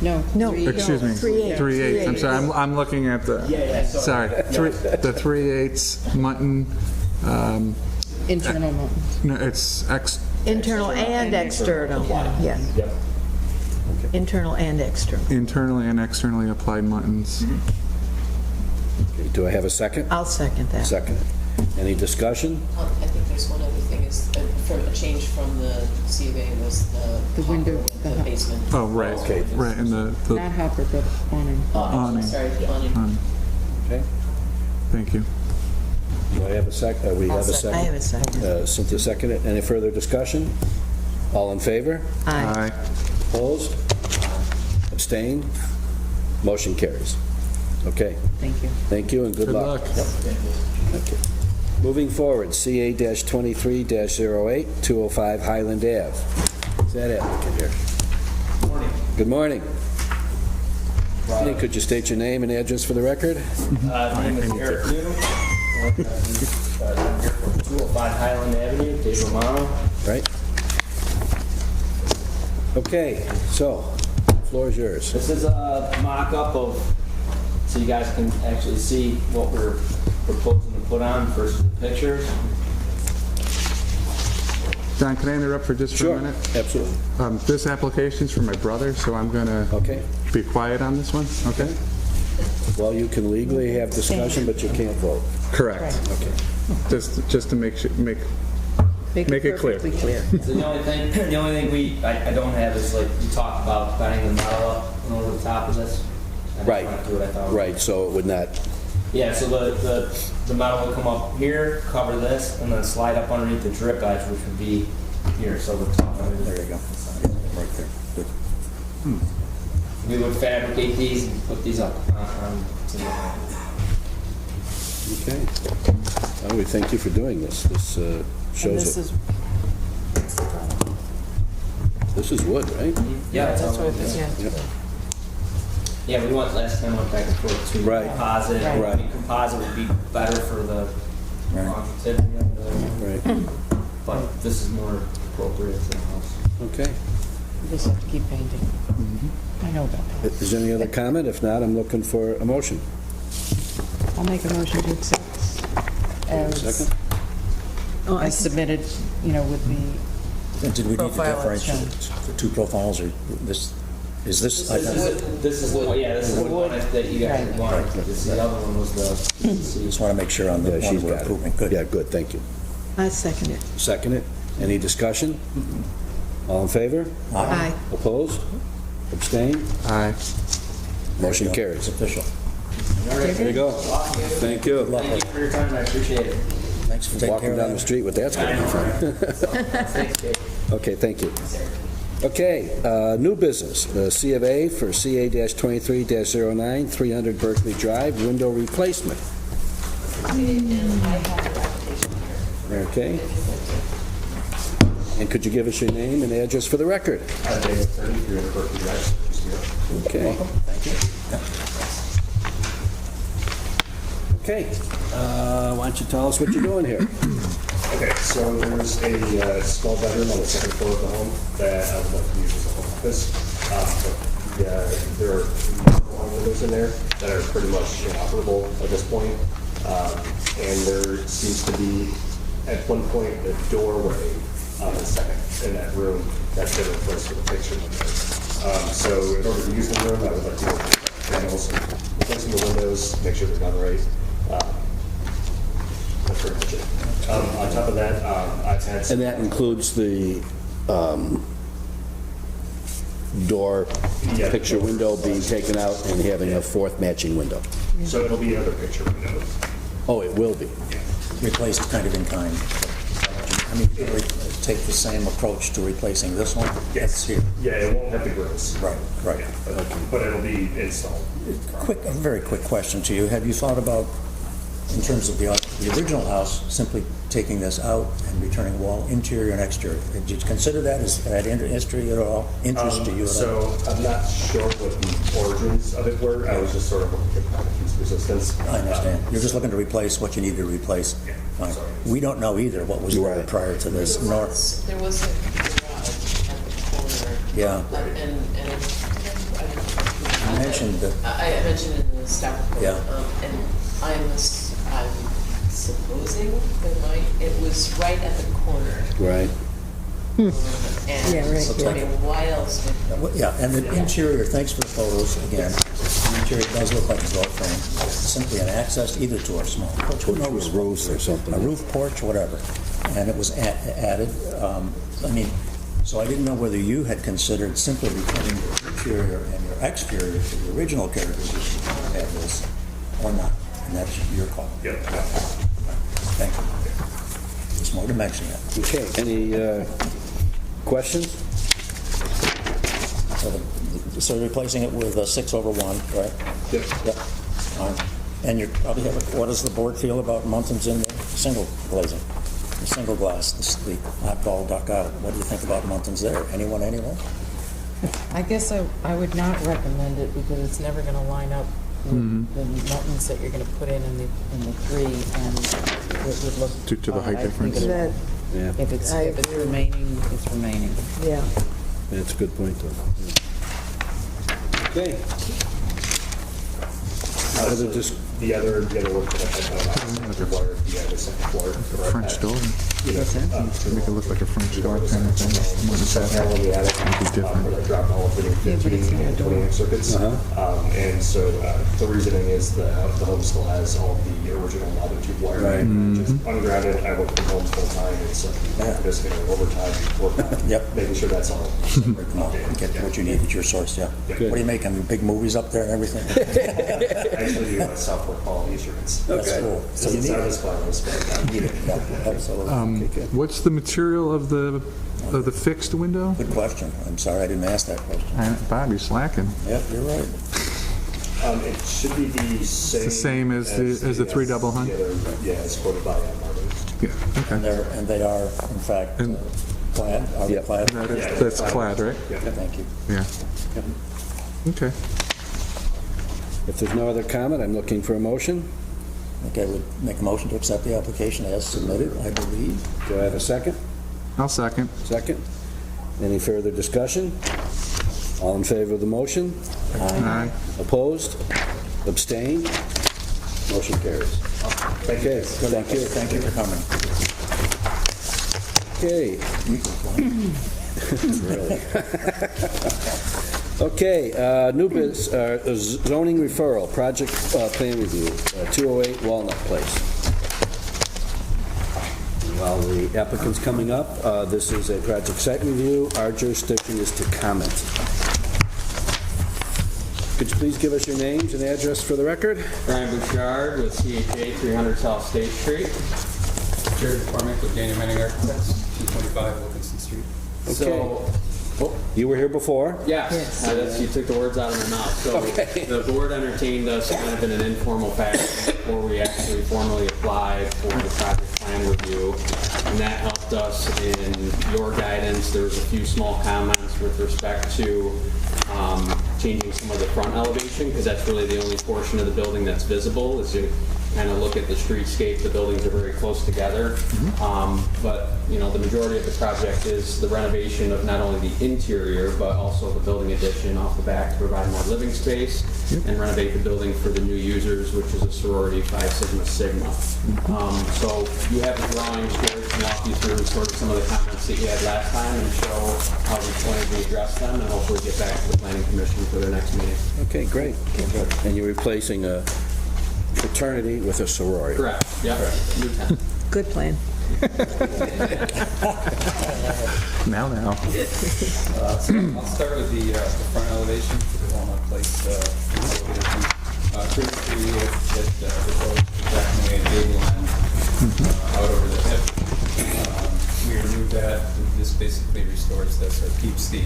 No. Excuse me. 3/8. 3/8. I'm sorry. I'm looking at the. Sorry. The 3/8 mutton. Internal mountains. No, it's Internal and external, yes. Yep. Internal and external. internally and externally applied muttons. Okay, do I have a second? I'll second that. Second. Any discussion? I think there's one other thing is, for a change from the CBA was The window, the basement. Oh, right. Okay. Right, and Not the hopper, but awning. Awning. Sorry, the awning. Okay. thank you. Do I have a second? We have a second? I have a second. Cynthia seconded. Any further discussion? All in favor? Aye. Opposed? Abstained? Motion carries. Okay. Thank you. Thank you and good luck. Okay. Moving forward, CA-23-08, 205 Highland Ave. Is that applicant here? Good morning. Could you state your name and address for the record? My name is Eric New. I'm here from 205 Highland Avenue, Dave Romano. Right? Okay, so, floor is yours. This is a mock-up of, so you guys can actually see what we're proposing to put on versus the pictures. John, can I interrupt for just for Sure, a minute? absolutely. This application's for my brother, so I'm going to Okay. be quiet on this one, okay? Well, you can legally have discussion, but you can't vote. Correct. Okay. Just to make Make it clear. Perfectly clear. So the only thing I don't have is, like you talked about, banging the metal up and over the top of this. I didn't Right, want to do it, I thought. right, so it would not, Yeah, so the metal would come up here, cover this, and then slide up underneath the drip edge, which would be here, so the top. There you go. Right there. Good. We would fabricate these and put these up to the. okay. Well, we thank you for doing this. This And shows this it. is, This is wood, right? Yeah, that's what it is, yeah. Yep. Yeah, we went last time went back and forth to Right. composite. Right. I mean, composite would be better for the Right. longevity of the, Right, but this is more appropriate for the house. okay. You just have to keep painting. I know about that. Is there any other comment? If not, I'm looking for a motion. I'll make a motion to accept. As, Second? Oh, I as submitted, with the, And did we need to Profile as differentiate the two profiles, or this, is this? I thought- This is the one, yeah, this is the one that you guys Right. wanted. The other one was the. Just want to make sure on the Yeah, one she's we're got approving. it. Good. Yeah, good, thank you. I second it. Second it. Any discussion? All in favor? Aye. Opposed? Abstain? Aye. Motion It's carries. official. All right. There you go. Thank you. Thank you for your time, I appreciate it. Thanks for taking care Walking of down the that. street with that's going to be fun. Thanks, Dave. Okay, thank you. Okay, new business, C of A for CA-23-09, 300 Berkeley Drive, window replacement. And I have your application here. Okay. And could you give us your name and address for the record? David 30, 300 Berkeley Drive. Okay. Okay, why don't you tell us what you're doing here? Okay, so there's a small bedroom on the second floor of the home that I would like to use as a home office. There are long windows in there that are pretty much inoperable at this point. And there seems to be, at one point, a doorway on the second, in that room, that's been replaced with a picture window. So in order to use the room, I would like to go through the panels, replacing the windows, make sure they're done right. That's pretty much it. On top of that, I've had some... And that includes the door Yeah. picture window being taken out and having a fourth matching window. So it'll be another picture window. Oh, it will be. Replaced kind of in kind. I mean, take the same approach to replacing this one? That's here. Yeah, it won't have the grills. Right, right. Yeah, but it'll be installed. A very quick question to you. Have you thought about, in terms of the original house, simply taking this out and returning wall, interior and exterior? Did you consider that? Is that history at all, interest to you at all? So I'm not sure what the origins of it were. I was just sort of looking at piece resistance. I understand. You're just looking to replace what you need to replace. Yeah, Fine. sorry. We don't know either what was there Right. prior to this, nor, There was a garage at the corner. Yeah. And you mentioned that, I mentioned in the staff report. Yeah. And I'm supposing it was right at the corner. Right. And Yeah, right, I mean, why else would yeah, and the interior, thanks for the photos again. The interior does look like a door frame. It's simply an access either to a small porch, who knows? To a roof or something. A roof porch, whatever. And it was added, I mean, so I didn't know whether you had considered simply returning your interior and your exterior to the original characterization of this, or not, and that's your call. Yeah. Thank you. Just wanted to mention that. Okay, any questions? So replacing it with a 6/1, right? Yep. Yep. And you probably have, what does the board feel about Muntins in the single glazing? The single glass, the oddball duck out. What do you think about Muntins there? Anyone? I guess I would not recommend it because it's never going to line up with the buttons that you're going to put in the three, and it would look Due to the height odd. I think difference. it That, would. Yeah, If it's I remaining, it's remaining. yeah. that's a good point, though. Okay. The other work that I had done, wire the other second floor. French door. You know, Make it look like a French door kind of thing. What is that? panel in the attic, Would be different. where I dropped all of the 15 and 20 amp circuits. And so the reasoning is the home still has all the original other tube wiring, just ungrounded. I work from home full time. It's I'm just going to overtime work on making sure that's all. Get what you need at your source, yeah. What are you making, big movies up there and everything? I actually do software quality assurance. That's cool. So you need it. Absolutely. What's the material of the fixed window? Good question. I'm sorry I didn't ask that question. Bob, you're slacking. Yep, you're right. It should be the same. the same as the three double hung? Yeah, as quoted by Martin. Yeah, okay. And they are, in fact, clad, are they clad? That's clad, right? Thank you. Yeah. Okay. If there's no other comment, I'm looking for a motion. Okay, I would make a motion to accept the application as submitted, I believe. Do I have a second? I'll second. Second. Any further discussion? All in favor of the motion? Aye. Opposed? Abstained? Motion carries. Okay, thank you. Thank you for coming. Okay. Okay, new biz, zoning referral, project plan review, 208 Walnut Place. While the applicant's coming up, this is a project site review. Our jurisdiction is to comment. Could you please give us your names and address for the record? Brian Bouchard with CHA 300 South State Street. Jared McCormick with Daniel Manning Architects, 225 Wilkinson Street. So, You were here before? yes, you took the words out of my mouth. So the board entertained us kind of in an informal fashion before we actually formally applied for the project plan review. And that helped us in your guidance. There was a few small comments with respect to changing some of the front elevation, because that's really the only portion of the building that's visible. As you kind of look at the streetscape, the buildings are very close together. But you know, the majority of the project is the renovation of not only the interior, but also the building addition off the back to provide more living space and renovate the building for the new users, which is a sorority Phi Sigma Sigma. So you have the drawings here to walk you through sort of some of the comments that you had last time and show how we plan to address them, and hopefully get back to the planning commission for their next meeting. Okay, great. And you're replacing a fraternity with a sorority. Correct. Yeah. New town. Good plan. Now. So I'll start with the front elevation for the Walnut Place elevation. Previously, we had proposed backing away a gable end out over the hip. We removed that. This basically restores this, or keeps the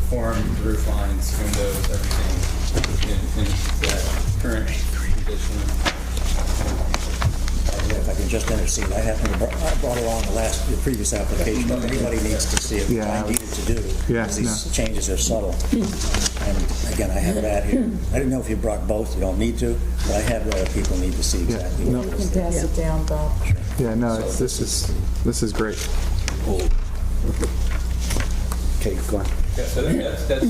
form, the roof lines, windows, everything in that current condition. If I can just intercede, I happened to brought along the previous application, but everybody needs to see it, what I needed to do. Yeah, because these changes are subtle. And again, I have it out here. I didn't know if you brought both, you don't need to, but I have read it, people need to see exactly what it is. Pass it down, Bob. Yeah, no, this is great. Okay, go on. Yeah, so that's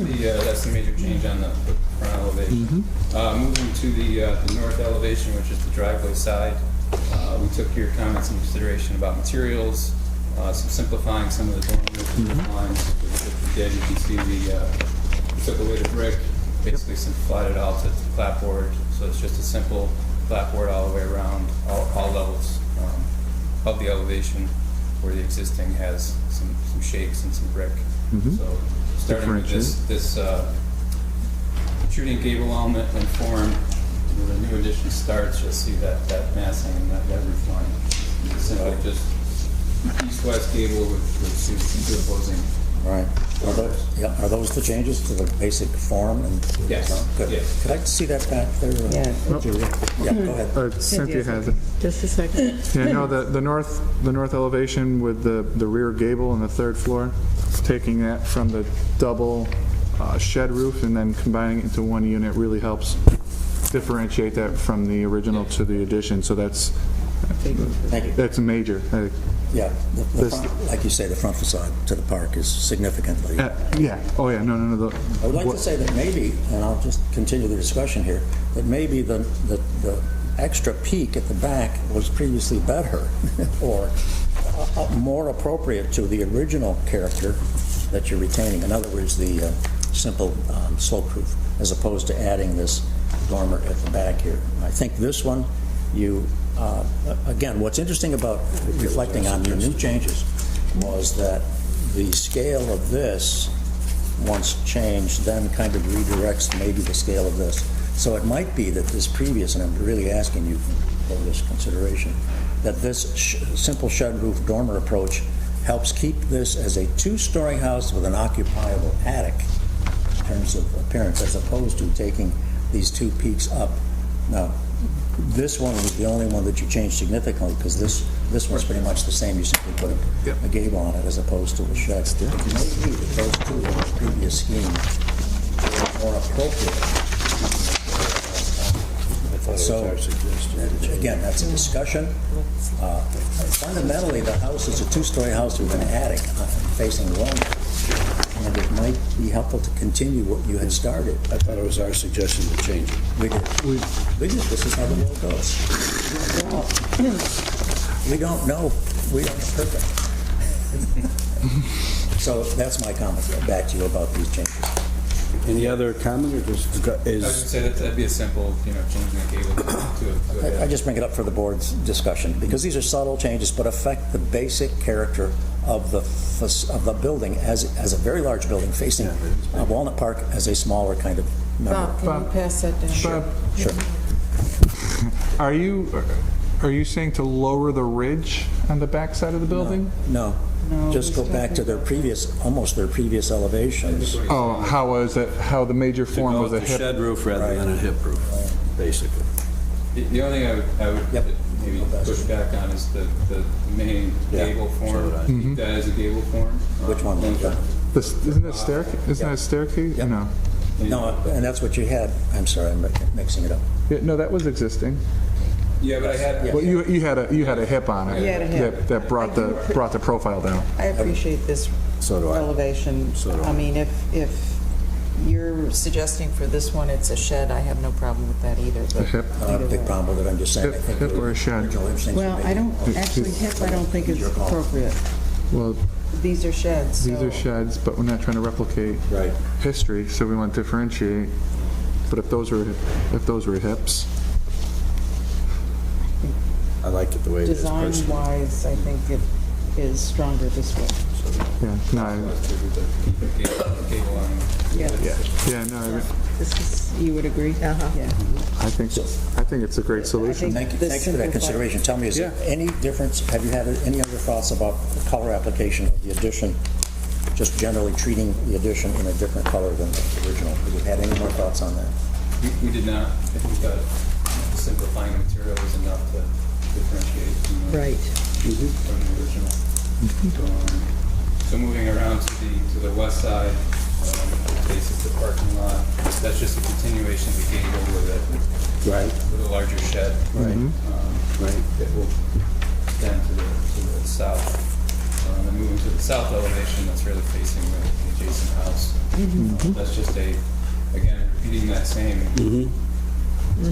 the major change on the front elevation. Moving to the north elevation, which is the driveway side, we took your comments into consideration about materials, some simplifying some of the dormer roof lines. Which we did. You can see we took away the brick, basically simplified it all to clapboard. So it's just a simple clapboard all the way around, all levels of the elevation, where the existing has some shakes and some brick. So starting with this protruding gable element and form, when the new addition starts, you'll see that massing and that roof line. Simply just east-west gable with two opposing. All right. Are those the changes to the basic form? Yes. Good. Yes. Could I see that back there? Yeah. Yeah, go ahead. Cynthia has it. Just a second. Yeah, no, the north elevation with the rear gable and the third floor, taking that from the double shed roof and then combining it into one unit really helps differentiate that from the original to the addition. So that's Thank you. that's major. Yeah, the front, like you say, the front facade to the park is significantly. Yeah. Oh yeah. No. I would like to say that maybe, and I'll just continue the discussion here, that maybe the extra peak at the back was previously better or more appropriate to the original character that you're retaining. In other words, the simple slope roof, as opposed to adding this dormer at the back here. I think this one, you, again, what's interesting about reflecting on your new changes was that the scale of this, once changed, then kind of redirects maybe the scale of this. So it might be that this previous, and I'm really asking you for this consideration, that this simple shed roof dormer approach helps keep this as a two-story house with an occupiable attic in terms of appearance, as opposed to taking these two peaks up. Now, this one was the only one that you changed significantly, because this one's pretty much the same. You simply put a gable on it as opposed to a shed. It may be that those two in the previous scheme were more appropriate. So, again, that's a discussion. Fundamentally, the house is a two-story house with an attic facing the road, and it might be helpful to continue what you had started. I thought it was our suggestion to change it. We did. We did. This is how the world goes. We don't know. We don't know perfect. So that's my comment. Back to you about these changes. Any other comment, or just I would is, say that'd be a simple, changing the gable to I just bring it up for the board's discussion, because these are subtle changes, but affect the basic character of the building as a very large building facing Walnut Park as a smaller kind of number. Bob, can you pass that down? Sure. Are you saying to lower the ridge on the back side of the building? No. Just go back to almost their previous elevations. Oh, how the major to form go was a with the hip? shed roof rather than a hip roof, basically? The only thing I would maybe push back on is the main gable form. Keep that as a gable form. Which one? Isn't that staircase? Isn't that a staircase? Yep. No. No, and that's what you had. I'm sorry, I'm mixing it up. Yeah, no, that was existing. Yeah, but I had. Well, you had a hip on it. You had a hip. That brought the profile down. I appreciate this So do I. elevation. So do I. I mean, if you're suggesting for this one it's a shed, I have no problem with that either. A But hip. I don't have a big problem with it. I'm just saying. I Hip- think hip the or a shed? original instincts Well, would I be- don't, actually, hip, I don't think is Your call. appropriate. Well, These are sheds, these are so sheds, but we're not trying to replicate Right. history, so we want to differentiate. But if those were hips, I like it the way it is personally. design-wise, I think it is stronger this way. yeah, no, Keep the gable on. yeah, no, This is, you would agree? Yeah. I think it's a great solution. Thank you. This Thanks for that simplified- consideration. Tell me, is there any difference, have you had any other thoughts about the color application of the addition, just generally treating the addition in a different color than the original? Have you had any more thoughts on that? We did not. I think simplifying the material was enough to differentiate from the original. So moving around to the west side, faces the parking lot. That's just a continuation of the gable with a larger shed. Right. That will extend to the south. And moving to the south elevation, that's really facing the adjacent house. That's just again, repeating that same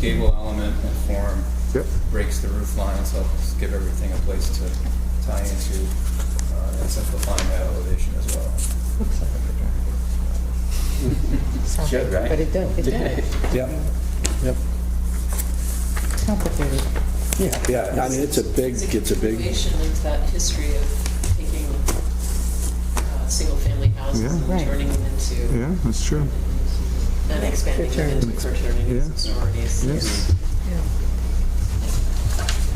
gable element and form. Yep. Breaks the roof line, so helps give everything a place to tie into, and simplifying that elevation as well. Should, right? But it does, it does. Yep. Complicated. Yeah, I mean, it's a big, Continuation of that history of taking single-family houses Yeah. and Right. turning them into, Yeah, that's true. and expanding them into fraternities and sororities. Yes.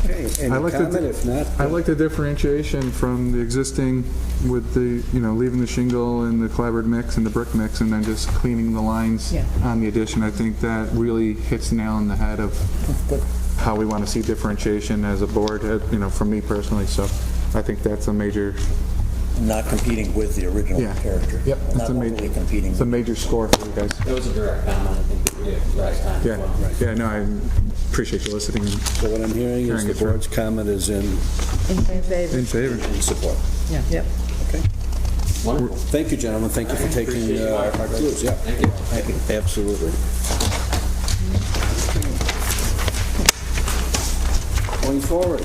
okay, any I like the- comment? If not, I like the differentiation from the existing with the, leaving the shingle and the clapboard mix and the brick mix and then just cleaning the lines Yeah. on the addition. I think that really hits the nail on the head of how we want to see differentiation as a board, from me personally. So I think that's a major, Not competing with the original character. Yep, Not it's a major- overly competing. it's a major score for you guys. That was a direct comment, I think, that we did last time. Yeah, yeah, no, I appreciate you listening. so what I'm hearing is Hearing the it through. board's comment is in In favor? In favor. support. Yeah. Yep. Okay. Wonderful. Thank you, gentlemen. Thank you for taking Appreciate you. our clues. Yeah. Thank you. Thank you. Absolutely. going forward,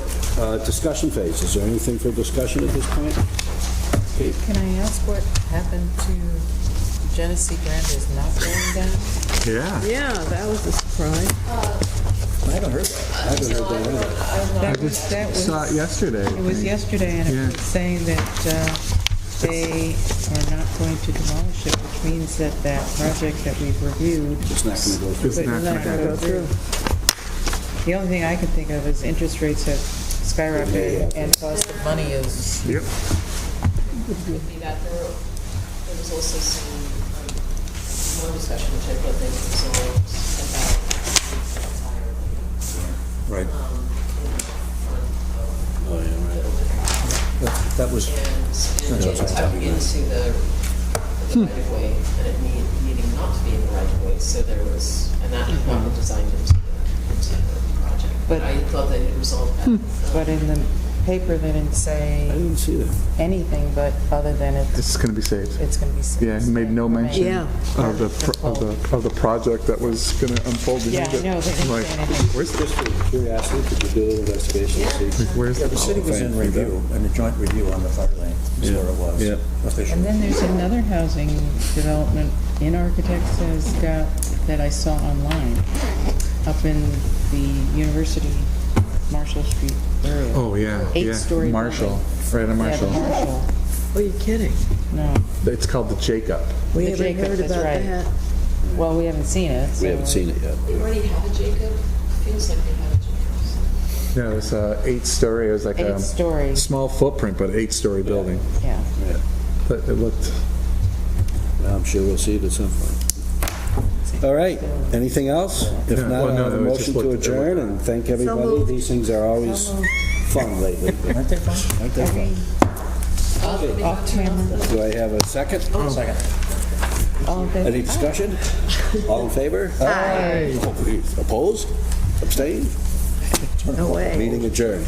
discussion phase. Is there anything for discussion at this point? Okay. Can I ask what happened to Genesee Granda's not going down? Yeah. Yeah, that was a surprise. I haven't heard that. I haven't heard that either. That was, Saw it yesterday. it was yesterday, and Yeah. it was saying that they are not going to demolish it, which means that that project that we've reviewed It's not going to go through. It's is not not gonna going to go through. The only thing I can think of is interest rates have skyrocketed, and cost of money is, Yep. Would be that there was also some, one discussion which I thought they resolved about Right. Oh, yeah, right. That was, and tucked into the right of way, and it needing not to be in the right of way, so there was, and that had not been designed into the project. But- I thought they had resolved that. but in the paper, they didn't I say didn't see that. anything, but other than It's going to be saved. it's going to be. Yeah, he made no mention Yeah. of the project that was going to unfold Yeah, behind I it. know, they didn't Like, say anything. where's Just for curiosity, could you do an investigation and see? where's yeah, the the city was in review, in a joint review on the fire lane, is where it was. Yeah. Officially. And then there's another housing development in Architects has got, that I saw online, up in the University Marshall Street area. Oh, yeah, yeah. 8-story Marshall, right on Yeah, the Marshall. Marshall, Are you kidding? no. It's called the Jacob. We The haven't Jacob, heard that's about right. that. Well, we haven't seen it, so. We haven't seen it yet. They already have a Jacob, feels like they have a Jacob. No, it's 8-story. It was like a 8-story, small footprint, but 8-story building. yeah. Yeah. But it looked, Well, I'm sure we'll see it at some point. All right, anything else? If No, not, well, no, I'll have a it just motion to looked- adjourn and thank everybody. moved. These things are always fun lately. Aren't they fun? Aren't they fun? Off camera. Do I have a second? Second. All in favor? Any discussion? All in favor? Aye. Opposed? Abstained? No way. Meeting adjourned.